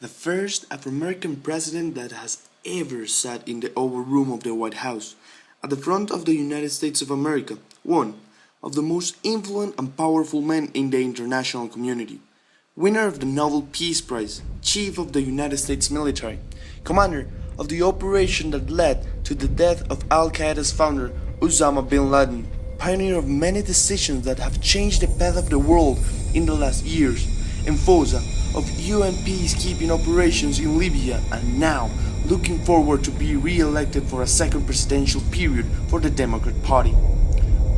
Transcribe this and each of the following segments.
the first Afro-American president that has ever sat in the Oval Room of the White House, at the front of the United States of America, one of the most influential and powerful men in the international community, winner of the Nobel Peace Prize, chief of the United States military, commander of the operation that led to the death of Al-Qaeda's founder Osama bin Laden, pioneer of many decisions that have changed the path of the world in the last years, enforcer of UN peacekeeping operations in Libya, and now looking forward to be re-elected for a second presidential period for the Democrat Party.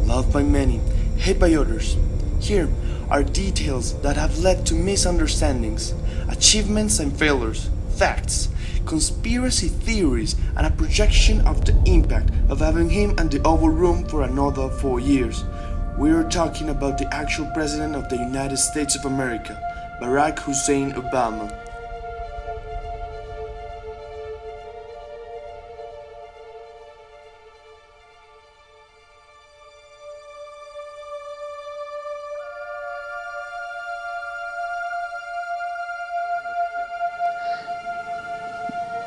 Loved by many, hated by others. Here are details that have led to misunderstandings, achievements and failures, facts, conspiracy theories, and a projection of the impact of having him in the Oval Room for another 4 years. We are talking about the actual President of the United States of America, Barack Hussein Obama.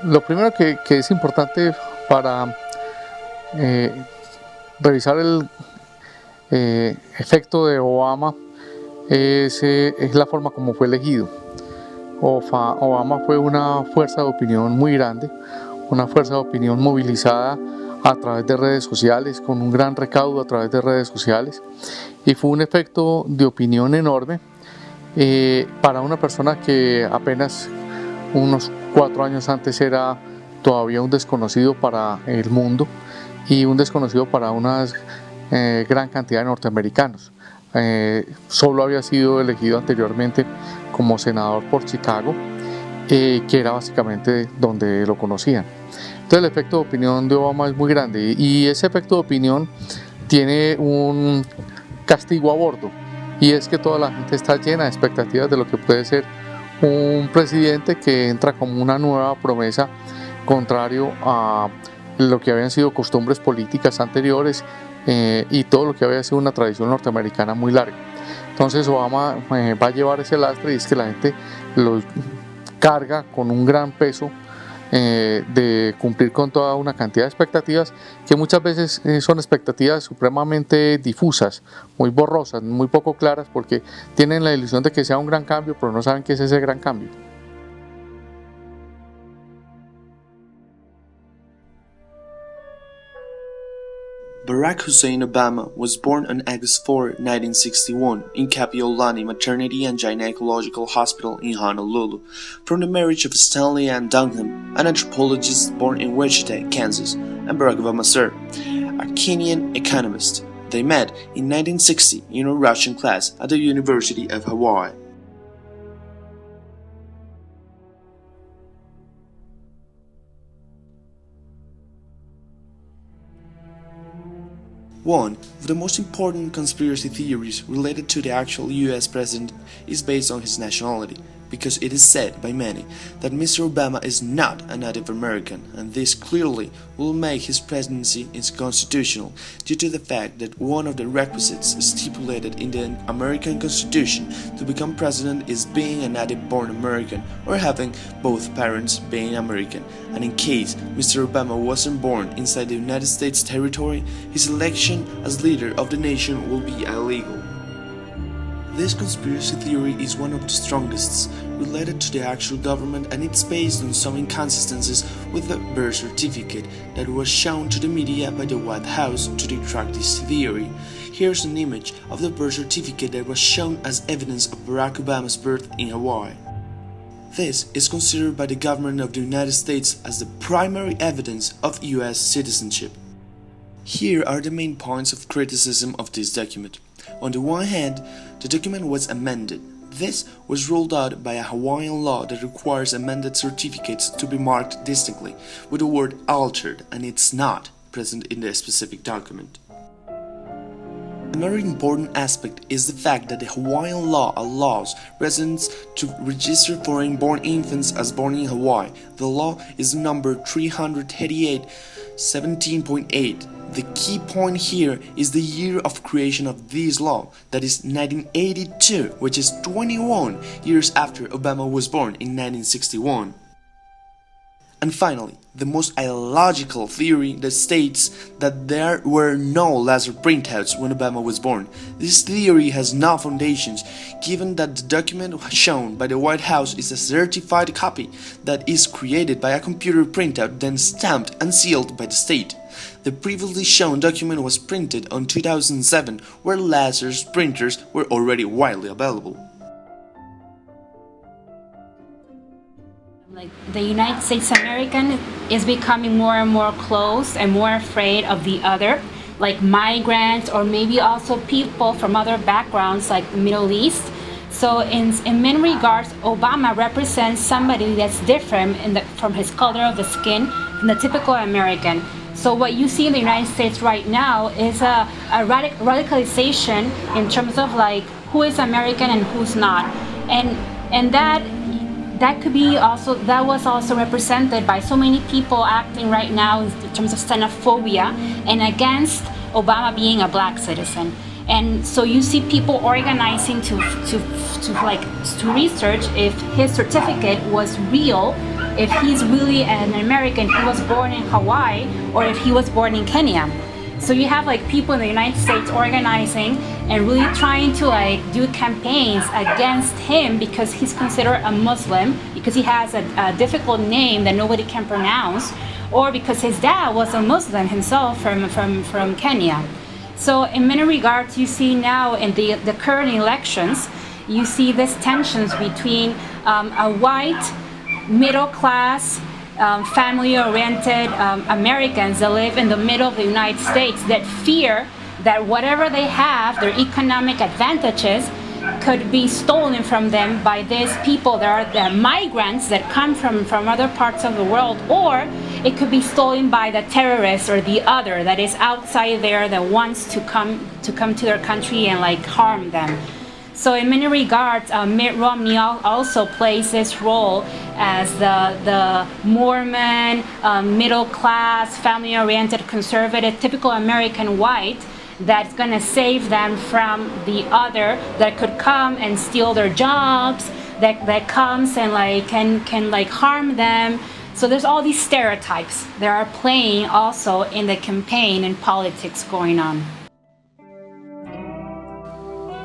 Lo primero que es importante para revisar el efecto de Obama es la forma como fue elegido. Obama fue una fuerza de opinión muy grande, una fuerza de opinión movilizada a través de redes sociales, con un gran recaudo a través de redes sociales, y fue un efecto de opinión enorme para una persona que apenas unos 4 años antes era todavía un desconocido para el mundo y un desconocido para una gran cantidad de norteamericanos. Solo había sido elegido anteriormente como senador por Chicago, que era básicamente donde lo conocían. Entonces el efecto de opinión de Obama es muy grande, y ese efecto de opinión tiene un castigo a bordo, y es que toda la gente está llena de expectativas de lo que puede ser un presidente que entra como una nueva promesa, contrario a lo que habían sido costumbres políticas anteriores y todo lo que había sido una tradición norteamericana muy larga. Entonces Obama va a llevar ese lastre, y es que la gente lo carga con un gran peso de cumplir con toda una cantidad de expectativas que muchas veces son expectativas supremamente difusas, muy borrosas, muy poco claras, porque tienen la ilusión de que sea un gran cambio, pero no saben qué es ese gran cambio. Barack Hussein Obama was born on August 4, 1961, in Kapiolani Maternity and Gynecological Hospital in Honolulu, from the marriage of Stanley Ann Dunham, an anthropologist born in Wichita, Kansas, and Barack Obama Sr., a Kenyan economist. They met in 1960 in a Russian class at the University of Hawaii. One of the most important conspiracy theories related to the actual US president is based on his nationality, because it is said by many that Mr. Obama is not a Native American, and this clearly will make his presidency unconstitutional due to the fact that one of the requisites stipulated in the American Constitution to become president is being a native-born American or having both parents being American, and in case Mr. Obama wasn't born inside the United States territory, his election as leader of the nation will be illegal. This conspiracy theory is one of the strongest related to the actual government, and it's based on some inconsistencies with the birth certificate that was shown to the media by the White House to detract this theory. Here's an image of the birth certificate that was shown as evidence of Barack Obama's birth in Hawaii. This is considered by the government of the United States as the primary evidence of US citizenship. Here are the main points of criticism of this document. On the one hand, the document was amended. This was ruled out by a Hawaiian law that requires amended certificates to be marked distinctly with the word altered, and it's not present in the specific document. Another important aspect is the fact that the Hawaiian law allows residents to register foreign-born infants as born in Hawaii. The law is number 338, 17.8. The key point here is the year of creation of this law, that is 1982, which is 21 years after Obama was born in 1961. And finally, the most illogical theory that states that there were no laser printouts when Obama was born. This theory has no foundations, given that the document shown by the White House is a certified copy that is created by a computer printout then stamped and sealed by the state. The previously shown document was printed in 2007, where laser printers were already widely available. Like the United States American is becoming more and more closed and more afraid of the other, like migrants or maybe also people from other backgrounds like the Middle East. So in many regards, Obama represents somebody that's different from his color of the skin from the typical American. So what you see in the United States right now is a radicalization in terms of like who is American and who's not, and that could be also, that was also represented by so many people acting right now in terms of xenophobia and against Obama being a black citizen. And so you see people organizing to research if his certificate was real, if he's really an American, he was born in Hawaii, or if he was born in Kenya. So you have like people in the United States organizing and really trying to like do campaigns against him because he's considered a Muslim, because he has a difficult name that nobody can pronounce, or because his dad was a Muslim himself from Kenya. So in many regards, you see now in the current elections, you see these tensions between a white, middle class, family-oriented Americans that live in the middle of the United States that fear that whatever they have, their economic advantages, could be stolen from them by these people that are the migrants that come from other parts of the world, or it could be stolen by the terrorists or the other that is outside there that wants to come to their country and like harm them. So in many regards, Mitt Romney also plays this role as the Mormon, middle class, family-oriented, conservative, typical American white that's going to save them from the other that could come and steal their jobs, that comes and like can like harm them. So there's all these stereotypes that are playing also in the campaign and politics going on.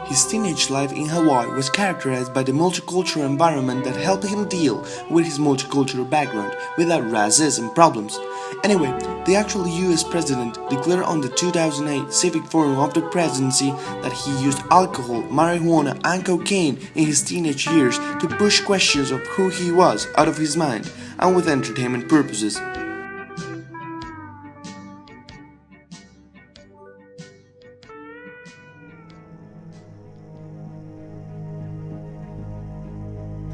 His teenage life in Hawaii was characterized by the multicultural environment that helped him deal with his multicultural background without racism problems. Anyway, the actual US president declared on the 2008 Civic Forum of the Presidency that he used alcohol, marijuana, and cocaine in his teenage years to push questions of who he was out of his mind and with entertainment purposes.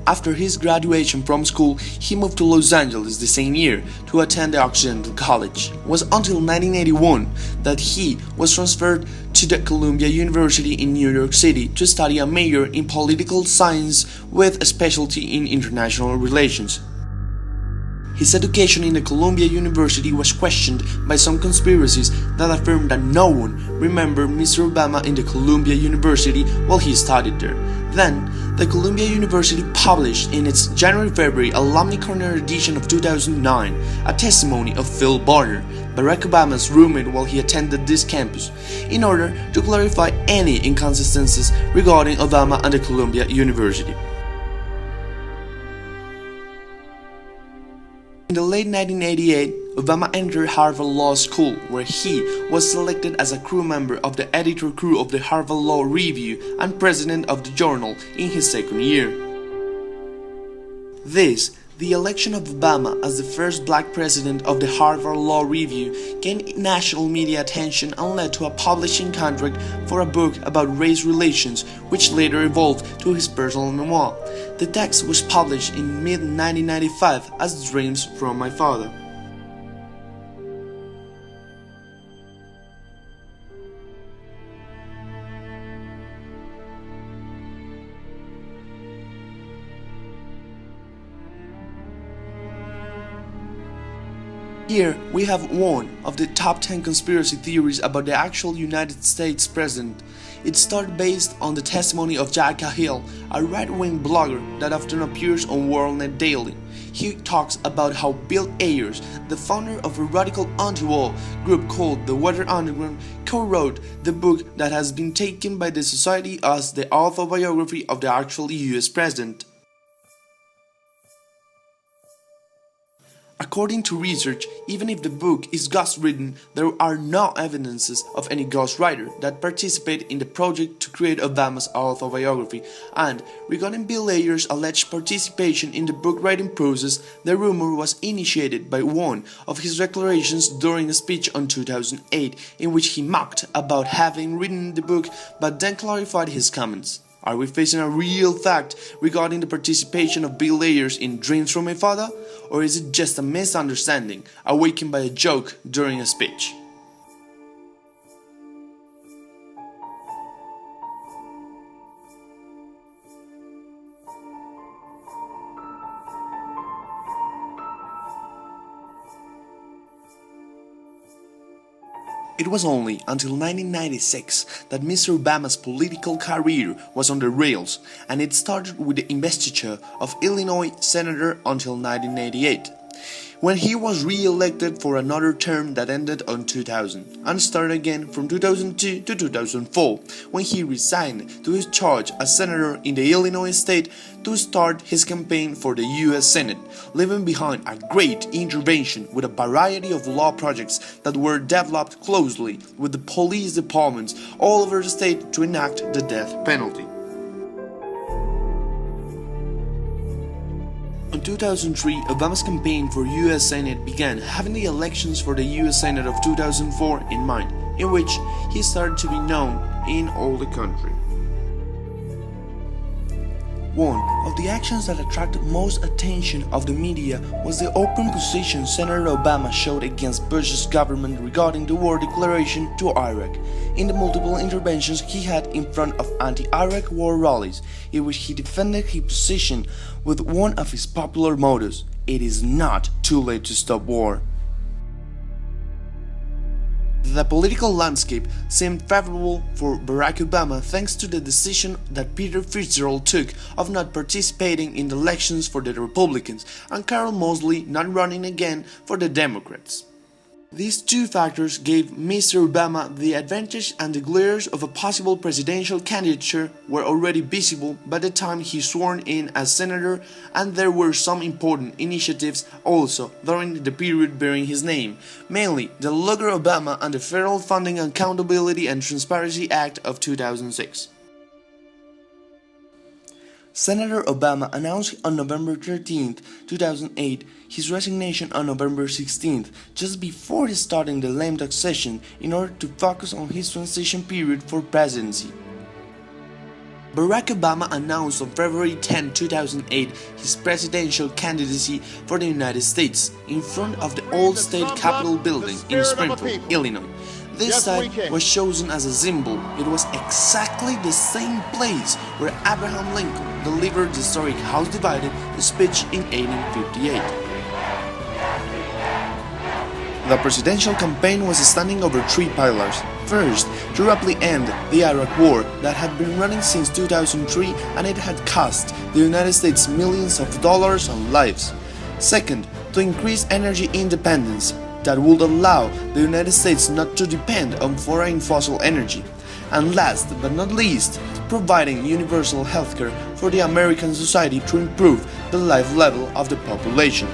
After his graduation from school, he moved to Los Angeles the same year to attend the Occidental College. It was until 1981 that he was transferred to the Columbia University in New York City to study a major in political science with a specialty in international relations. His education in the Columbia University was questioned by some conspiracies that affirmed that no one remembered Mr. Obama in the Columbia University while he studied there. Then, the Columbia University published in its January-February Alumni Corner edition of 2009 a testimony of Phil Barner, Barack Obama's roommate while he attended this campus, in order to clarify any inconsistencies regarding Obama and the Columbia University. In the late 1988, Obama entered Harvard Law School, where he was selected as a crew member of the editor crew of the Harvard Law Review and president of the journal in his second year. The election of Obama as the first black president of the Harvard Law Review gained national media attention and led to a publishing contract for a book about race relations, which later evolved to his personal memoir. The text was published in mid-1995 as Dreams from My Father. Here we have one of the top 10 conspiracy theories about the actual United States president. It started based on the testimony of Jack Cahill, a right-wing blogger that often appears on WorldNet Daily. He talks about how Bill Ayers, the founder of a radical anti-war group called the Weather Underground, co-wrote the book that has been taken by the society as the autobiography of the actual US president. According to research, even if the book is ghost-written, there are no evidences of any ghostwriter that participated in the project to create Obama's autobiography, and regarding Bill Ayers' alleged participation in the book-writing process, the rumor was initiated by one of his declarations during a speech in 2008 in which he mocked about having written the book but then clarified his comments. Are we facing a real fact regarding the participation of Bill Ayers in Dreams from My Father? Or is it just a misunderstanding awakened by a joke during a speech? It was only until 1996 that Mr. Obama's political career was on the rails, and it started with the investiture of Illinois Senator until 1988, when he was re-elected for another term that ended in 2000, and started again from 2002 to 2004, when he resigned to his charge as senator in the Illinois state to start his campaign for the US Senate, leaving behind a great intervention with a variety of law projects that were developed closely with the police departments all over the state to enact the death penalty. In 2003, Obama's campaign for US Senate began, having the elections for the US Senate of 2004 in mind, in which he started to be known in all the country. One of the actions that attracted most attention of the media was the open position Senator Obama showed against Bush's government regarding the war declaration to Iraq, in the multiple interventions he had in front of anti-Iraq war rallies, in which he defended his position with one of his popular mottos: "It is not too late to stop war." The political landscape seemed favorable for Barack Obama thanks to the decision that Peter Fitzgerald took of not participating in the elections for the Republicans and Carol Mosley not running again for the Democrats. These two factors gave Mr. Obama the advantage, and the glares of a possible presidential candidature were already visible by the time he sworn in as senator, and there were some important initiatives also during the period bearing his name, mainly the Lugar Obama and the Federal Funding Accountability and Transparency Act of 2006. Senator Obama announced on November 13, 2008, his resignation on November 16, just before starting the lame duck session, in order to focus on his transition period for presidency. Barack Obama announced on February 10, 2008, his presidential candidacy for the United States in front of the old state capitol building in Springfield, Illinois. This site was chosen as a symbol. It was exactly the same place where Abraham Lincoln delivered the historic House Divided speech in 1858. The presidential campaign was standing over three pillars. First, to rapidly end the Iraq War that had been running since 2003, and it had cost the United States millions of dollars and lives. Second, to increase energy independence that would allow the United States not to depend on foreign fossil energy. And last but not least, providing universal healthcare for the American society to improve the life level of the population.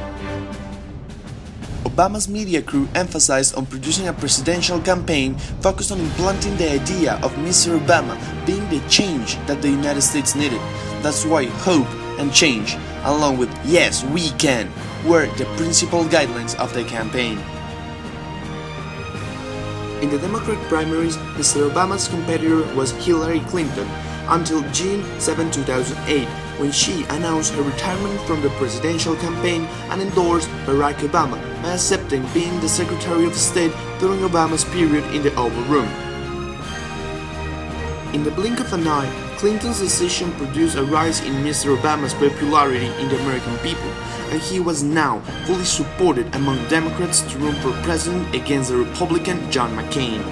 Obama's media crew emphasized on producing a presidential campaign focused on implanting the idea of Mr. Obama being the change that the United States needed. That's why hope and change, along with "yes, we can," were the principal guidelines of the campaign. In the Democratic primaries, Mr. Obama's competitor was Hillary Clinton until June 7, 2008, when she announced her retirement from the presidential campaign and endorsed Barack Obama by accepting being the Secretary of State during Obama's period in the Oval Room. In the blink of an eye, Clinton's decision produced a rise in Mr. Obama's popularity in the American people, and he was now fully supported among Democrats to run for president against the Republican John McCain.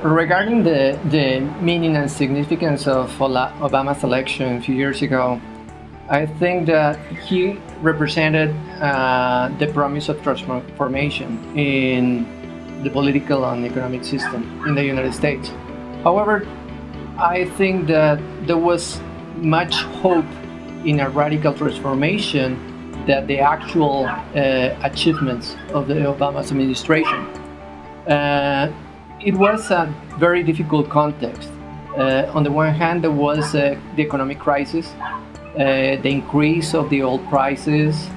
Regarding the meaning and significance of Obama's election a few years ago, I think that he represented the promise of transformation in the political and economic system in the United States. However, I think that there was much hope in a radical transformation that the actual achievements of the Obama's administration. It was a very difficult context. On the one hand, there was the economic crisis, the increase of the oil prices,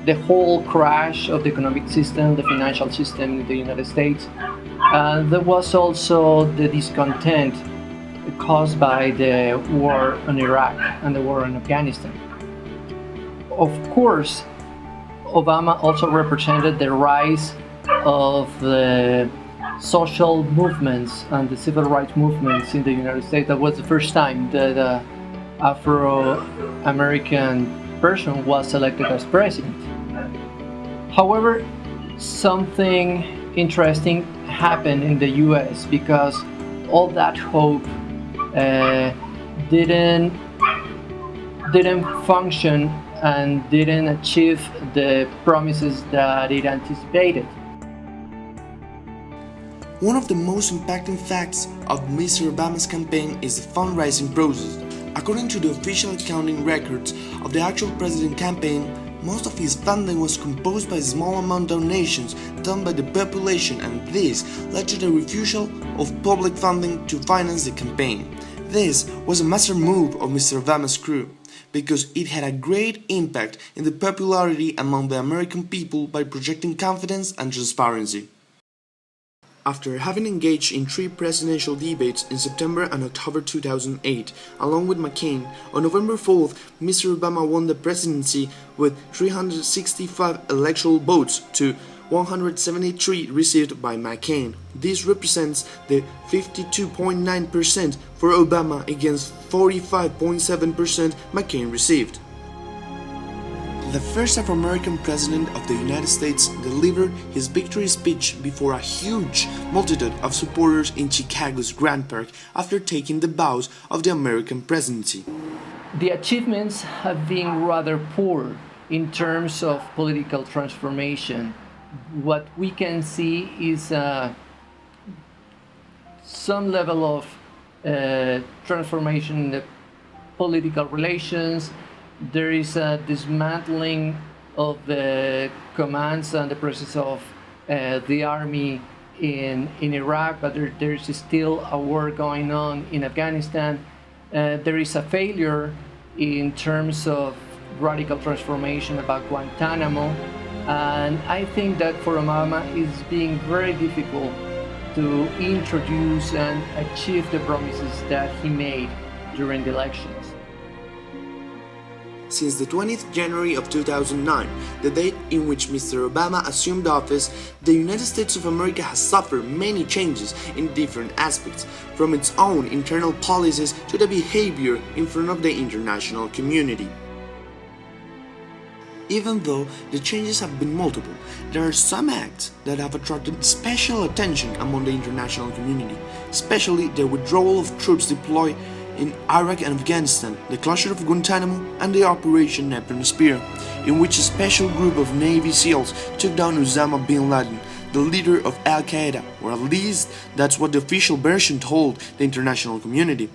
the whole crash of the economic system, the financial system in the United States. There was also the discontent caused by the war in Iraq and the war in Afghanistan. Of course, Obama also represented the rise of the social movements and the civil rights movements in the United States. That was the first time that an Afro-American person was elected as president. However, something interesting happened in the US because all that hope didn't function and didn't achieve the promises that it anticipated. One of the most impacting facts of Mr. Obama's campaign is the fundraising process. According to the official accounting records of the actual president campaign, most of his funding was composed by small amount donations done by the population, and this led to the refusal of public funding to finance the campaign. This was a master move of Mr. Obama's crew, because it had a great impact in the popularity among the American people by projecting confidence and transparency. After having engaged in 3 presidential debates in September and October 2008, along with McCain, on November 4th, Mr. Obama won the presidency with 365 electoral votes to 173 received by McCain. This represents the 52.9% for Obama against 45.7% McCain received. The first Afro-American president of the United States delivered his victory speech before a huge multitude of supporters in Chicago's Grand Park after taking the vows of the American presidency. The achievements have been rather poor in terms of political transformation. What we can see is some level of transformation in the political relations. There is a dismantling of the commands and the presence of the army in Iraq, but there is still a war going on in Afghanistan. There is a failure in terms of radical transformation about Guantanamo, and I think that for Obama it's being very difficult to introduce and achieve the promises that he made during the elections. Since the 20th January of 2009, the date in which Mr. Obama assumed office, the United States of America has suffered many changes in different aspects, from its own internal policies to the behavior in front of the international community. Even though the changes have been multiple, there are some acts that have attracted special attention among the international community, especially the withdrawal of troops deployed in Iraq and Afghanistan, the closure of Guantanamo, and the Operation Neptune Spear, in which a special group of Navy SEALs took down Osama bin Laden, the leader of Al-Qaeda, or at least that's what the official version told the international community.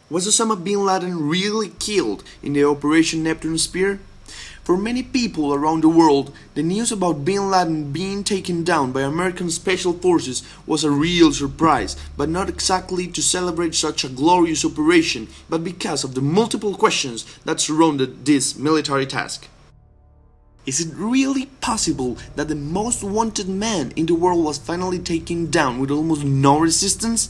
Was Osama bin Laden really killed in the Operation Neptune Spear? For many people around the world, the news about bin Laden being taken down by American Special Forces was a real surprise, but not exactly to celebrate such a glorious operation, but because of the multiple questions that surrounded this military task. Is it really possible that the most wanted man in the world was finally taken down with almost no resistance?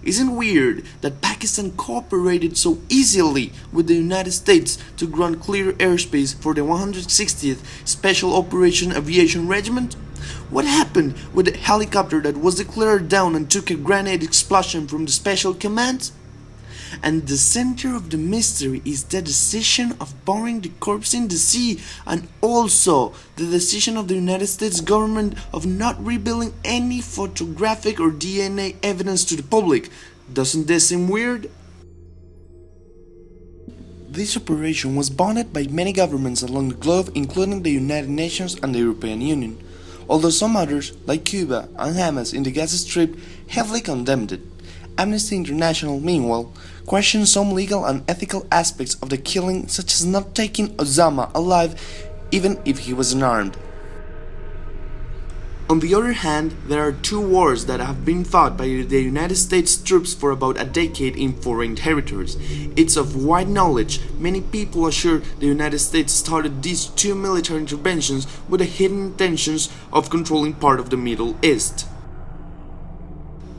Isn't weird that Pakistan cooperated so easily with the United States to grant clear airspace for the 160th Special Operation Aviation Regiment? What happened with the helicopter that was declared down and took a grenade explosion from the Special Command? And the center of the mystery is the decision of burying the corpse in the sea, and also the decision of the United States government of not revealing any photographic or DNA evidence to the public. Doesn't this seem weird? This operation was bonded by many governments along the globe, including the United Nations and the European Union, although some others, like Cuba and Hamas in the Gaza Strip, heavily condemned it. Amnesty International, meanwhile, questioned some legal and ethical aspects of the killing, such as not taking Osama alive even if he was unarmed. On the other hand, there are two wars that have been fought by the United States troops for about a decade in foreign territories. It's of wide knowledge. Many people assure the United States started these two military interventions with the hidden intentions of controlling part of the Middle East.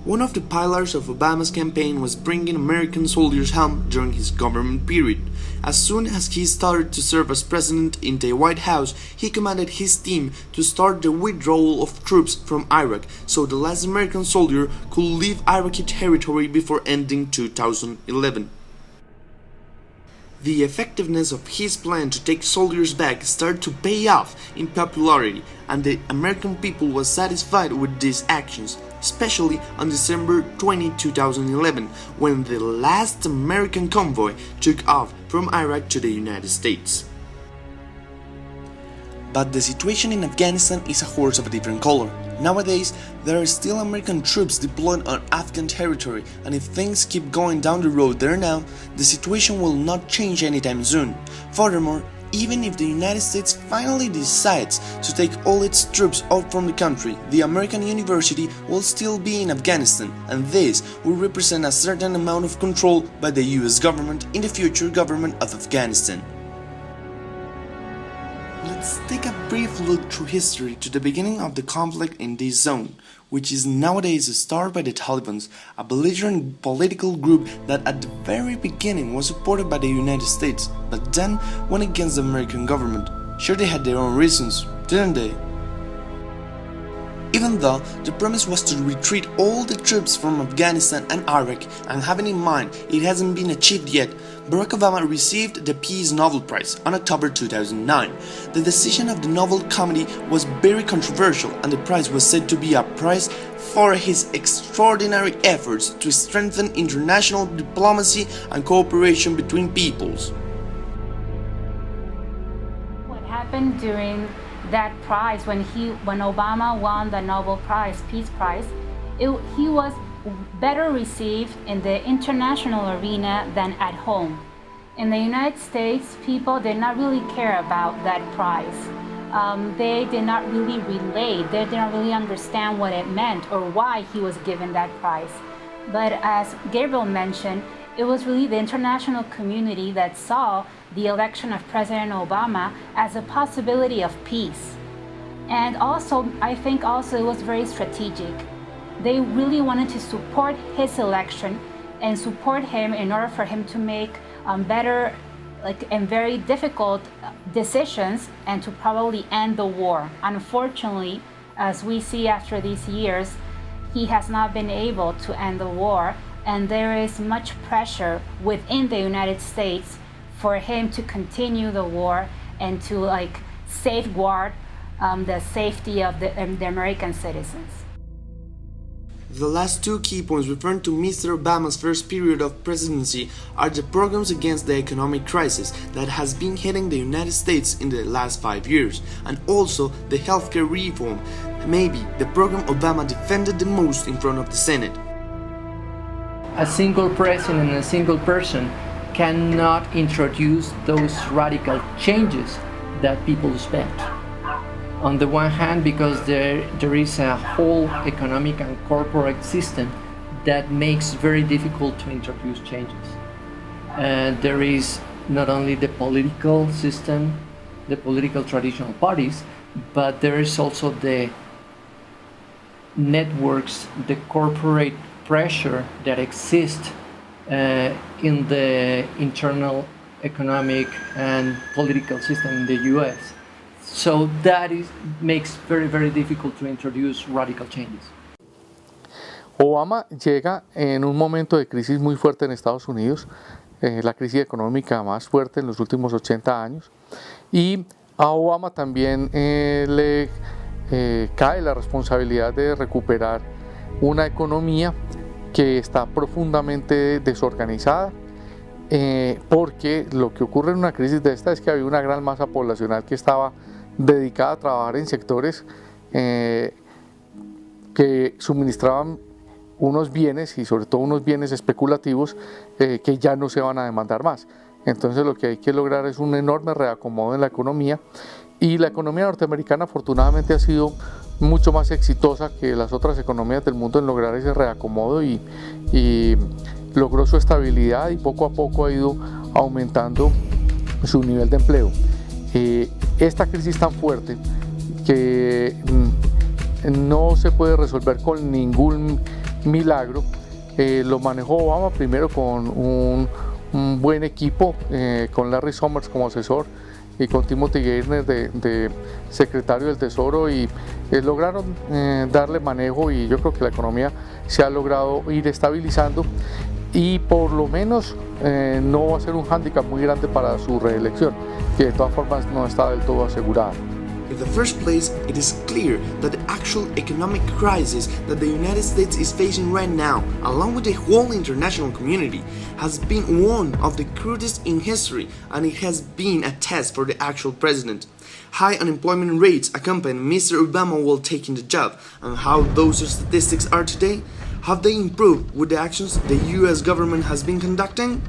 One of the pillars of Obama's campaign was bringing American soldiers home during his government period. As soon as he started to serve as president in the White House, he commanded his team to start the withdrawal of troops from Iraq so the last American soldier could leave Iraqi territory before ending 2011. The effectiveness of his plan to take soldiers back started to pay off in popularity, and the American people was satisfied with these actions, especially on December 20, 2011, when the last American convoy took off from Iraq to the United States. But the situation in Afghanistan is a horse of a different color. Nowadays, there are still American troops deployed on Afghan territory, and if things keep going down the road there now, the situation will not change anytime soon. Furthermore, even if the United States finally decides to take all its troops out from the country, the American university will still be in Afghanistan, and this will represent a certain amount of control by the US government in the future government of Afghanistan. Let's take a brief look through history to the beginning of the conflict in this zone, which is nowadays started by the Taliban, a belligerent political group that at the very beginning was supported by the United States, but then went against the American government. Sure, they had their own reasons, didn't they? Even though the premise was to retreat all the troops from Afghanistan and Iraq, and having in mind it hasn't been achieved yet, Barack Obama received the Peace Nobel Prize on October 2009. The decision of the Nobel Committee was very controversial, and the prize was said to be a prize for his extraordinary efforts to strengthen international diplomacy and cooperation between peoples. What happened during that prize when Obama won the Nobel Prize, Peace Prize, he was better received in the international arena than at home. In the United States, people did not really care about that prize. They did not really relate, they did not really understand what it meant or why he was given that prize. But as Gabriel mentioned, it was really the international community that saw the election of President Obama as a possibility of peace. And also, I think also it was very strategic. They really wanted to support his election and support him in order for him to make better and very difficult decisions and to probably end the war. Unfortunately, as we see after these years, he has not been able to end the war, and there is much pressure within the United States for him to continue the war and to safeguard the safety of the American citizens. The last two key points referring to Mr. Obama's first period of presidency are the programs against the economic crisis that has been hitting the United States in the last 5 years, and also the healthcare reform, maybe the program Obama defended the most in front of the Senate. A single president and a single person cannot introduce those radical changes that people expect. On the one hand, because there is a whole economic and corporate system that makes very difficult to introduce changes. There is not only the political system, the political traditional parties, but there is also the networks, the corporate pressure that exists in the internal economic and political system in the US. So that makes very, very difficult to introduce radical changes. Obama llega en un momento de crisis muy fuerte en Estados Unidos, la crisis económica más fuerte en los últimos 80 años, y a Obama también le cae la responsabilidad de recuperar una economía que está profundamente desorganizada, porque lo que ocurre en una crisis de esta es que había una gran masa poblacional que estaba dedicada a trabajar en sectores que suministraban unos bienes, y sobre todo unos bienes especulativos que ya no se van a demandar más. Entonces lo que hay que lograr es un enorme reacomodo en la economía, y la economía norteamericana afortunadamente ha sido mucho más exitosa que las otras economías del mundo en lograr ese reacomodo, y logró su estabilidad y poco a poco ha ido aumentando su nivel de empleo. Esta crisis tan fuerte que no se puede resolver con ningún milagro, lo manejó Obama primero con un buen equipo, con Larry Summers como asesor y con Timothy Geithner de secretario del Tesoro, y lograron darle manejo, y yo creo que la economía se ha logrado ir estabilizando, y por lo menos no va a ser un hándicap muy grande para su reelección, que de todas formas no está del todo asegurada. In the first place, it is clear that the actual economic crisis that the United States is facing right now, along with the whole international community, has been one of the crudest in history, and it has been a test for the actual president. High unemployment rates accompany Mr. Obama while taking the job, and how those statistics are today? Have they improved with the actions the US government has been conducting?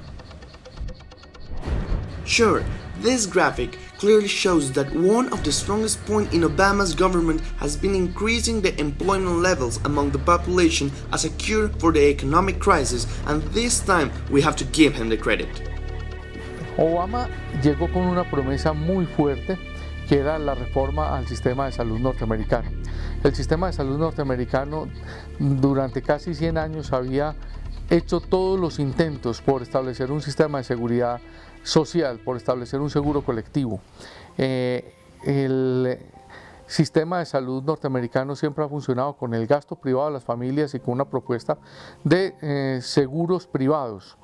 Sure, this graphic clearly shows that one of the strongest points in Obama's government has been increasing the employment levels among the population as a cure for the economic crisis, and this time we have to give him the credit. Obama llegó con una promesa muy fuerte, que era la reforma al sistema de salud norteamericano. El sistema de salud norteamericano durante casi 100 años había hecho todos los intentos por establecer un sistema de seguridad social, por establecer un seguro colectivo. El sistema de salud norteamericano siempre ha funcionado con el gasto privado de las familias y con una propuesta de seguros privados.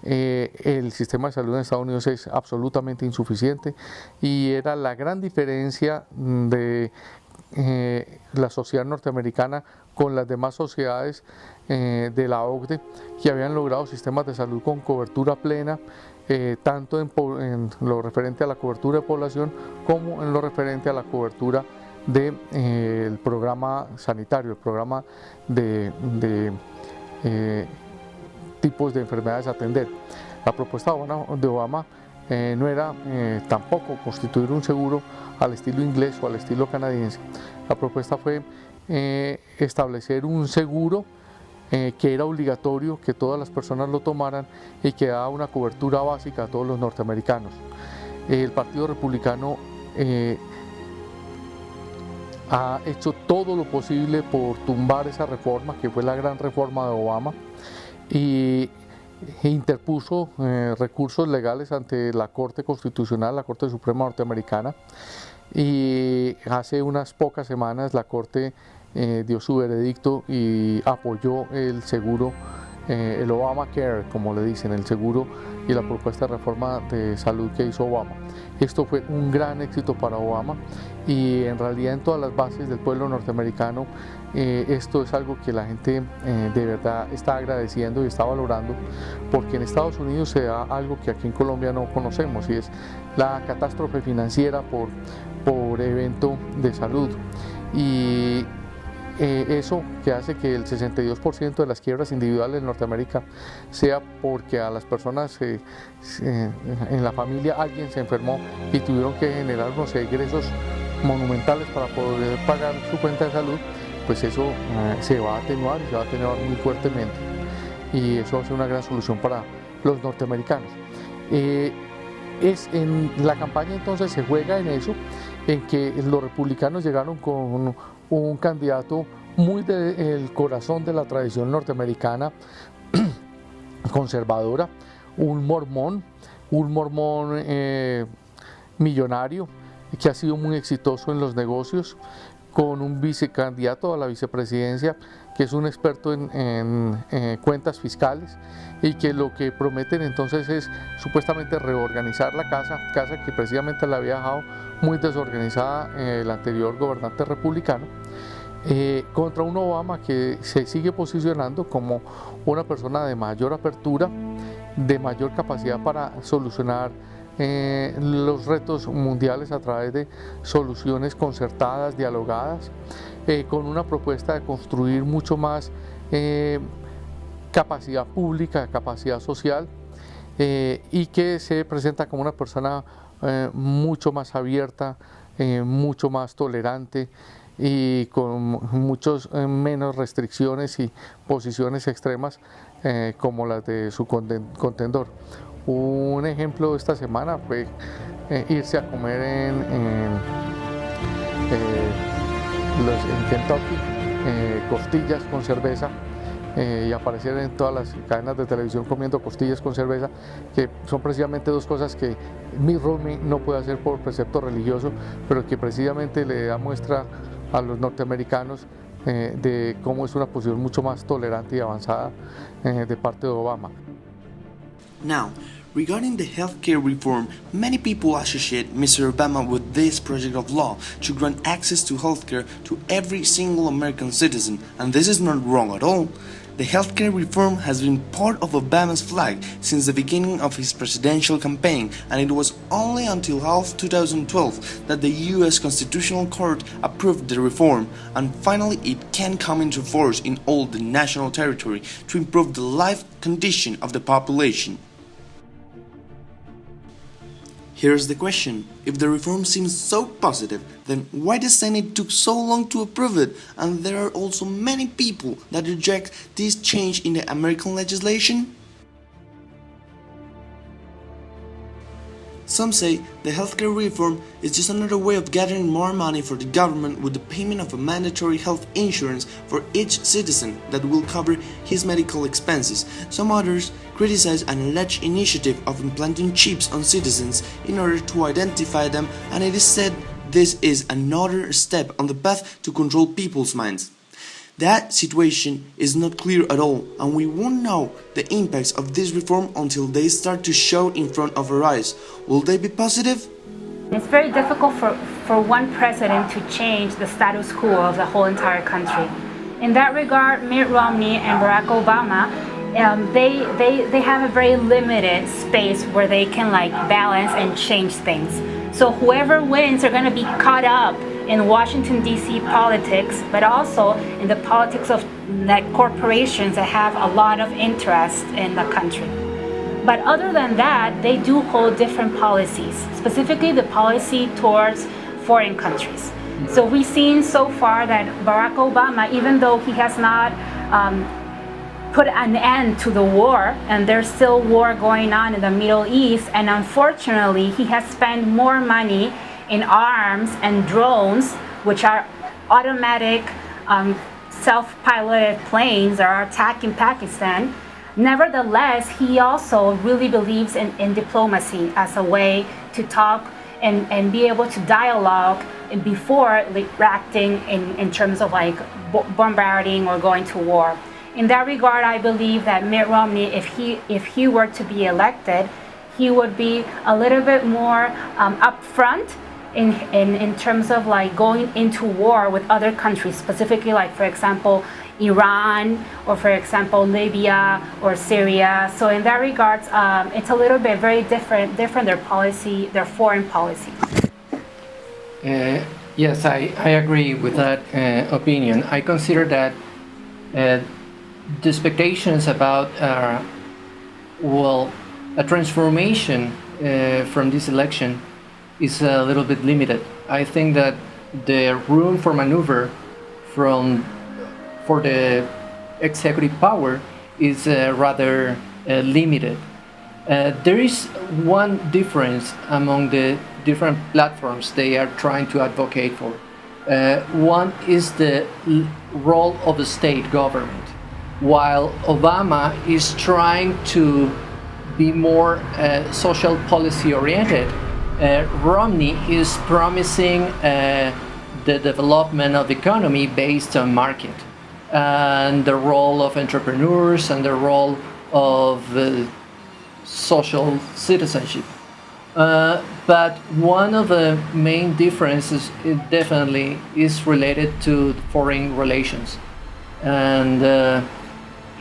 El sistema de salud en Estados Unidos es absolutamente insuficiente, y era la gran diferencia de la sociedad norteamericana con las demás sociedades de la OCDE, que habían logrado sistemas de salud con cobertura plena, tanto en lo referente a la cobertura de población como en lo referente a la cobertura del programa sanitario, el programa de tipos de enfermedades a atender. La propuesta de Obama no era tampoco constituir un seguro al estilo inglés o al estilo canadiense. La propuesta fue establecer un seguro que era obligatorio que todas las personas lo tomaran y que daba una cobertura básica a todos los norteamericanos. El Partido Republicano ha hecho todo lo posible por tumbar esa reforma, que fue la gran reforma de Obama, y interpuso recursos legales ante la Corte Constitucional, la Corte Suprema Norteamericana, y hace unas pocas semanas la Corte dio su veredicto y apoyó el seguro, el Obamacare, como le dicen, el seguro y la propuesta de reforma de salud que hizo Obama. Esto fue un gran éxito para Obama, y en realidad en todas las bases del pueblo norteamericano esto es algo que la gente de verdad está agradeciendo y está valorando, porque en Estados Unidos se da algo que aquí en Colombia no conocemos, y es la catástrofe financiera por evento de salud. Y eso que hace que el 62% de las quiebras individuales en Norteamérica sea porque a las personas en la familia alguien se enfermó y tuvieron que generar unos egresos monumentales para poder pagar su cuenta de salud, pues eso se va a atenuar, y se va a atenuar muy fuertemente, y eso va a ser una gran solución para los norteamericanos. En la campaña entonces se juega en eso, en que los republicanos llegaron con un candidato muy del corazón de la tradición norteamericana conservadora, un mormón millonario que ha sido muy exitoso en los negocios, con un vicecandidato a la vicepresidencia que es un experto en cuentas fiscales, y que lo que prometen entonces es supuestamente reorganizar la casa que precisamente la había dejado muy desorganizada el anterior gobernante republicano, contra un Obama que se sigue posicionando como una persona de mayor apertura, de mayor capacidad para solucionar los retos mundiales a través de soluciones concertadas, dialogadas, con una propuesta de construir mucho más capacidad pública, capacidad social, y que se presenta como una persona mucho más abierta, mucho más tolerante y con muchos menos restricciones y posiciones extremas como las de su contendor. Un ejemplo esta semana fue irse a comer en Kentucky costillas con cerveza, y aparecer en todas las cadenas de televisión comiendo costillas con cerveza, que son precisamente dos cosas que Mitt Romney no puede hacer por precepto religioso, pero que precisamente le da muestra a los norteamericanos de cómo es una posición mucho más tolerante y avanzada de parte de Obama. Now, regarding the healthcare reform, many people associate Mr. Obama with this project of law to grant access to healthcare to every single American citizen, and this is not wrong at all. The healthcare reform has been part of Obama's flag since the beginning of his presidential campaign, and it was only until half 2012 that the US Constitutional Court approved the reform, and finally it can come into force in all the national territory to improve the life condition of the population. Here's the question: if the reform seems so positive, then why the Senate took so long to approve it? And there are also many people that reject this change in the American legislation? Some say the healthcare reform is just another way of gathering more money for the government with the payment of a mandatory health insurance for each citizen that will cover his medical expenses. Some others criticize an alleged initiative of implanting chips on citizens in order to identify them, and it is said this is another step on the path to control people's minds. That situation is not clear at all, and we won't know the impacts of this reform until they start to show in front of our eyes. Will they be positive? It's very difficult for one president to change the status quo of the whole entire country. In that regard, Mitt Romney and Barack Obama, they have a very limited space where they can balance and change things. So whoever wins are going to be caught up in Washington, D.C. politics, but also in the politics of corporations that have a lot of interest in the country. But other than that, they do hold different policies, specifically the policy towards foreign countries. So we've seen so far that Barack Obama, even though he has not put an end to the war, and there's still war going on in the Middle East, and unfortunately he has spent more money in arms and drones, which are automatic self-piloted planes that are attacking Pakistan. Nevertheless, he also really believes in diplomacy as a way to talk and be able to dialogue before reacting in terms of bombarding or going to war. In that regard, I believe that Mitt Romney, if he were to be elected, he would be a little bit more upfront in terms of going into war with other countries, specifically for example Iran, or for example Libya or Syria. So in that regards, it's a little bit very different their policy, their foreign policy. Yes, I agree with that opinion. I consider that the expectations about a transformation from this election is a little bit limited. I think that the room for maneuver for the executive power is rather limited. There is one difference among the different platforms they are trying to advocate for. One is the role of the state government. While Obama is trying to be more social policy oriented, Romney is promising the development of the economy based on market and the role of entrepreneurs and the role of social citizenship. But one of the main differences definitely is related to foreign relations. And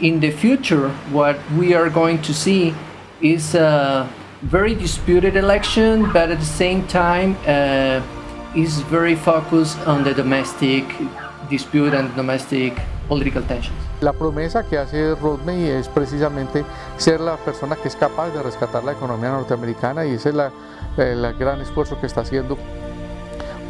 in the future, what we are going to see is a very disputed election, but at the same time is very focused on the domestic dispute and domestic political tensions. La promesa que hace Romney es precisamente ser la persona que es capaz de rescatar la economía norteamericana, y ese es el gran esfuerzo que está haciendo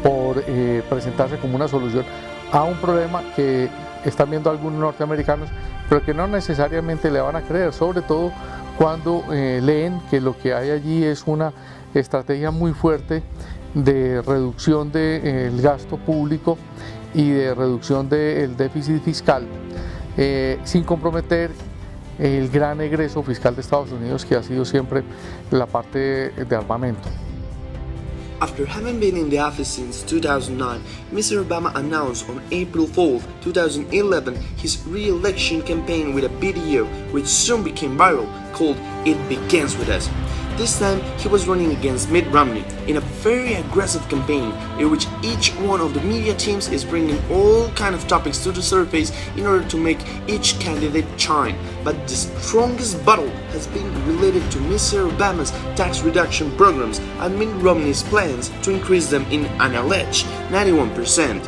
por presentarse como una solución a un problema que están viendo algunos norteamericanos, pero que no necesariamente le van a creer, sobre todo cuando leen que lo que hay allí es una estrategia muy fuerte de reducción del gasto público y de reducción del déficit fiscal, sin comprometer el gran egreso fiscal de Estados Unidos, que ha sido siempre la parte de armamento. After having been in the office since 2009, Mr. Obama announced on April 4, 2011 his re-election campaign with a video which soon became viral, called "It Begins With Us." This time he was running against Mitt Romney in a very aggressive campaign in which each one of the media teams is bringing all kind of topics to the surface in order to make each candidate shine. But the strongest battle has been related to Mr. Obama's tax reduction programs and Mitt Romney's plans to increase them in an alleged 91%.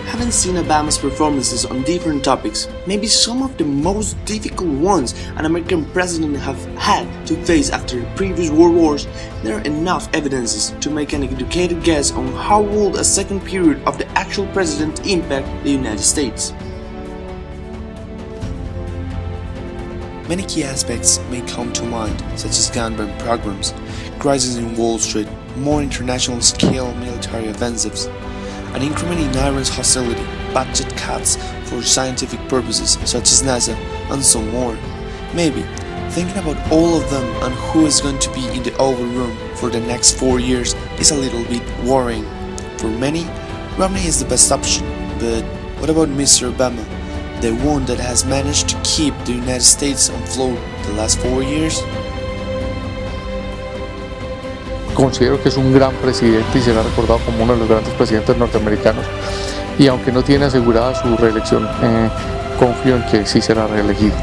Having seen Obama's performances on different topics, maybe some of the most difficult ones an American president have had to face after the previous world wars, there are enough evidences to make an educated guess on how will a second period of the actual president impact the United States. Many key aspects may come to mind, such as gun ban programs, crisis in Wall Street, more international scale military offensives, an increment in Iran's hostility, budget cuts for scientific purposes such as NASA, and some more. Maybe, thinking about all of them and who is going to be in the Oval Room for the next 4 years is a little bit worrying. For many, Romney is the best option, but what about Mr. Obama, the one that has managed to keep the United States afloat the last 4 years? Considero que es un gran presidente y será recordado como uno de los grandes presidentes norteamericanos, y aunque no tiene asegurada su reelección, confío en que sí será reelegido.